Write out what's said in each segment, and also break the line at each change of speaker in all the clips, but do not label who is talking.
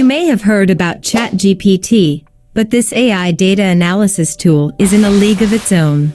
may have heard about ChatGPT, but this AI data analysis tool is in a league of its own.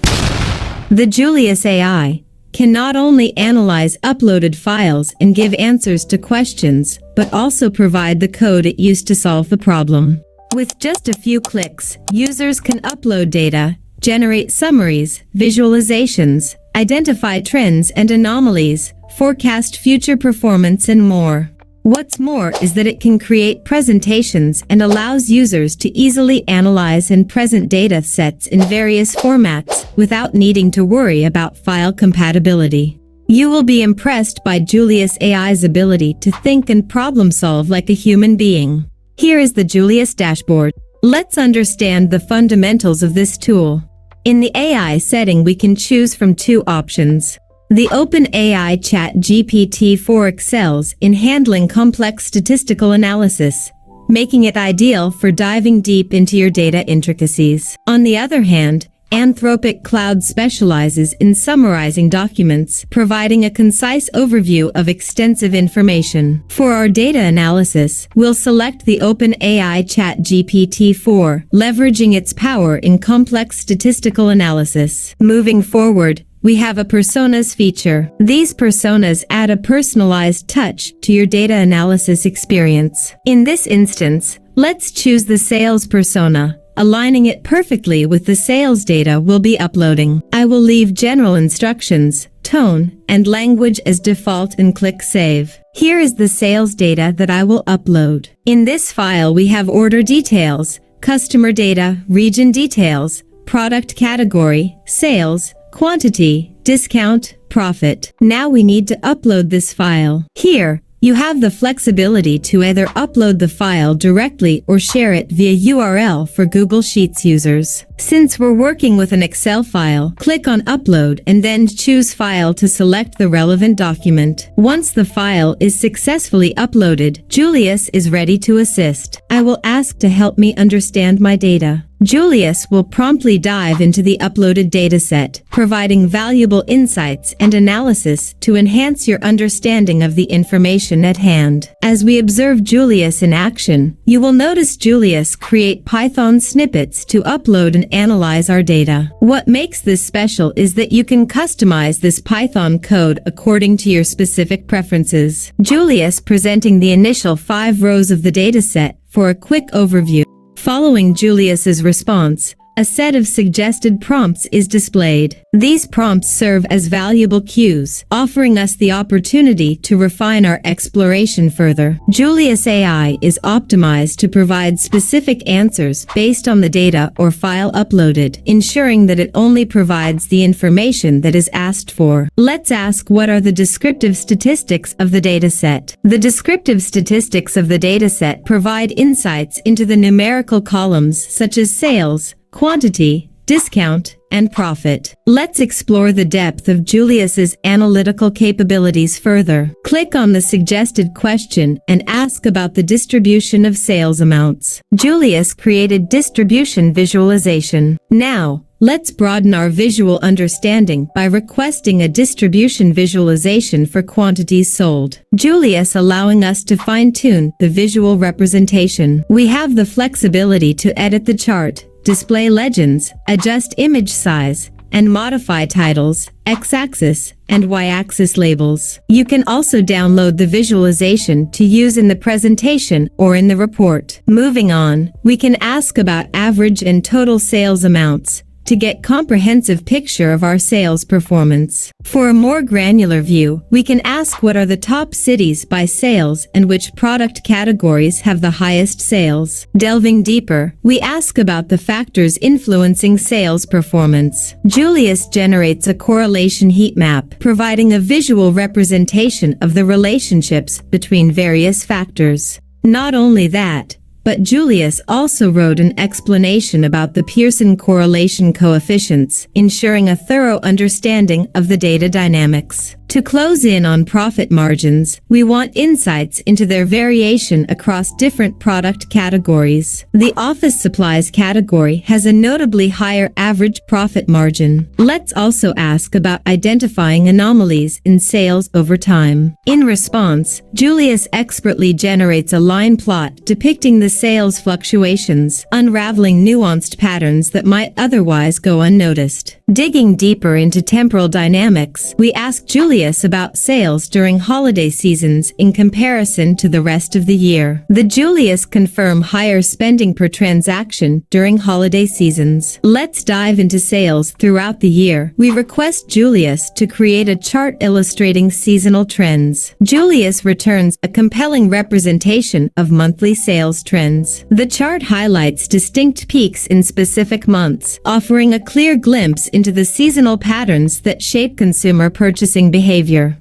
The Julius AI can not only analyze uploaded files and give answers to questions, but also provide the code it used to solve the problem. With just a few clicks, users can upload data, generate summaries, visualizations, identify trends and anomalies, forecast future performance and more. What's more is that it can create presentations and allows users to easily analyze and present data sets in various formats without needing to worry about file compatibility. You will be impressed by Julius AI's ability to think and problem solve like a human being. Here is the Julius dashboard. Let's understand the fundamentals of this tool. In the AI setting, we can choose from two options. The OpenAI ChatGPT-4 excels in handling complex statistical analysis, making it ideal for diving deep into your data intricacies. On the other hand, Anthropic Cloud specializes in summarizing documents, providing a concise overview of extensive information. For our data analysis, we'll select the OpenAI ChatGPT-4, leveraging its power in complex statistical analysis. Moving forward, we have a personas feature. These personas add a personalized touch to your data analysis experience. In this instance, let's choose the sales persona, aligning it perfectly with the sales data we'll be uploading. I will leave general instructions, tone, and language as default and click Save. Here is the sales data that I will upload. In this file, we have order details, customer data, region details, product category, sales, quantity, discount, profit. Now we need to upload this file. Here, you have the flexibility to either upload the file directly or share it via URL for Google Sheets users. Since we're working with an Excel file, click on Upload and then choose File to select the relevant document. Once the file is successfully uploaded, Julius is ready to assist. I will ask to help me understand my data. Julius will promptly dive into the uploaded dataset, providing valuable insights and analysis to enhance your understanding of the information at hand. As we observe Julius in action, you will notice Julius create Python snippets to upload and analyze our data. What makes this special is that you can customize this Python code according to your specific preferences. Julius presenting the initial 5 rows of the dataset for a quick overview. Following Julius's response, a set of suggested prompts is displayed. These prompts serve as valuable cues, offering us the opportunity to refine our exploration further. Julius AI is optimized to provide specific answers based on the data or file uploaded, ensuring that it only provides the information that is asked for. Let's ask, what are the descriptive statistics of the dataset? The descriptive statistics of the dataset provide insights into the numerical columns such as sales, quantity, discount, and profit. Let's explore the depth of Julius's analytical capabilities further. Click on the suggested question and ask about the distribution of sales amounts. Julius created distribution visualization. Now, let's broaden our visual understanding by requesting a distribution visualization for quantities sold. Julius allowing us to fine-tune the visual representation. We have the flexibility to edit the chart, display legends, adjust image size, and modify titles, x-axis, and y-axis labels. You can also download the visualization to use in the presentation or in the report. Moving on, we can ask about average and total sales amounts to get comprehensive picture of our sales performance. For a more granular view, we can ask what are the top cities by sales and which product categories have the highest sales. Delving deeper, we ask about the factors influencing sales performance. Julius generates a correlation heat map, providing a visual representation of the relationships between various factors. Not only that, but Julius also wrote an explanation about the Pearson correlation coefficients, ensuring a thorough understanding of the data dynamics. To close in on profit margins, we want insights into their variation across different product categories. The office supplies category has a notably higher average profit margin. Let's also ask about identifying anomalies in sales over time. In response, Julius expertly generates a line plot depicting the sales fluctuations, unraveling nuanced patterns that might otherwise go unnoticed. Digging deeper into temporal dynamics, we ask Julius about sales during holiday seasons in comparison to the rest of the year. The Julius confirm higher spending per transaction during holiday seasons. Let's dive into sales throughout the year. We request Julius to create a chart illustrating seasonal trends. Julius returns a compelling representation of monthly sales trends. The chart highlights distinct peaks in specific months, offering a clear glimpse into the seasonal patterns that shape consumer purchasing behavior.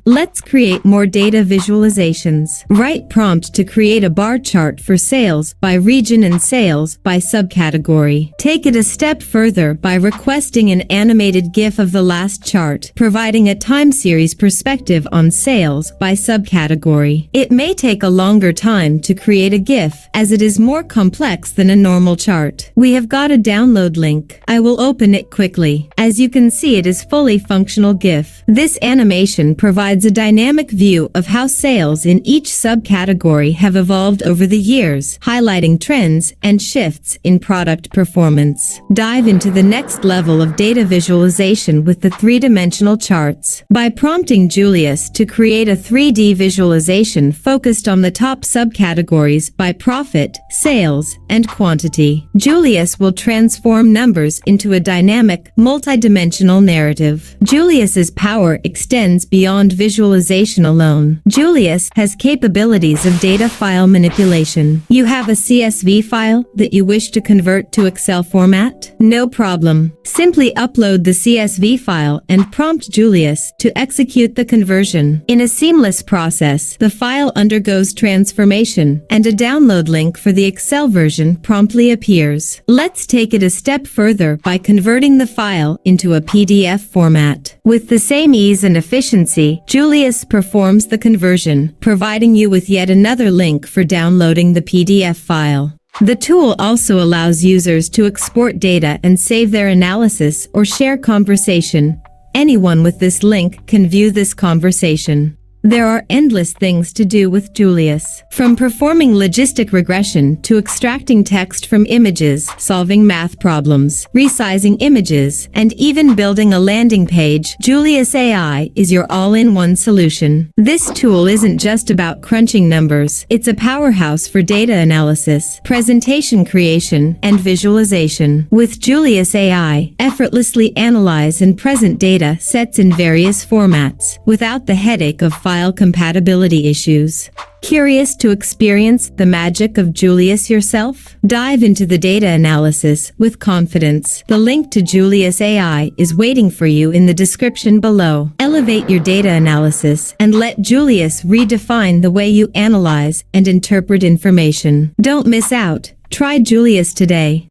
Let's create more data visualizations. Write prompt to create a bar chart for sales by region and sales by subcategory. Take it a step further by requesting an animated GIF of the last chart, providing a time series perspective on sales by subcategory. It may take a longer time to create a GIF, as it is more complex than a normal chart. We have got a download link. I will open it quickly. As you can see, it is fully functional GIF. This animation provides a dynamic view of how sales in each subcategory have evolved over the years, highlighting trends and shifts in product performance. Dive into the next level of data visualization with the three-dimensional charts. By prompting Julius to create a 3D visualization focused on the top subcategories by profit, sales, and quantity, Julius will transform numbers into a dynamic, multi-dimensional narrative. Julius's power extends beyond visualization alone. Julius has capabilities of data file manipulation. You have a CSV file that you wish to convert to Excel format? No problem. Simply upload the CSV file and prompt Julius to execute the conversion. In a seamless process, the file undergoes transformation, and a download link for the Excel version promptly appears. Let's take it a step further by converting the file into a PDF format. With the same ease and efficiency, Julius performs the conversion, providing you with yet another link for downloading the PDF file. The tool also allows users to export data and save their analysis or share conversation. Anyone with this link can view this conversation. There are endless things to do with Julius. From performing logistic regression to extracting text from images, solving math problems, resizing images, and even building a landing page, Julius AI is your all-in-one solution. This tool isn't just about crunching numbers. It's a powerhouse for data analysis, presentation creation, and visualization. With Julius AI, effortlessly analyze and present data sets in various formats, without the headache of file compatibility issues. Curious to experience the magic of Julius yourself? Dive into the data analysis with confidence. The link to Julius AI is waiting for you in the description below. Elevate your data analysis and let Julius redefine the way you analyze and interpret information. Don't miss out. Try Julius today.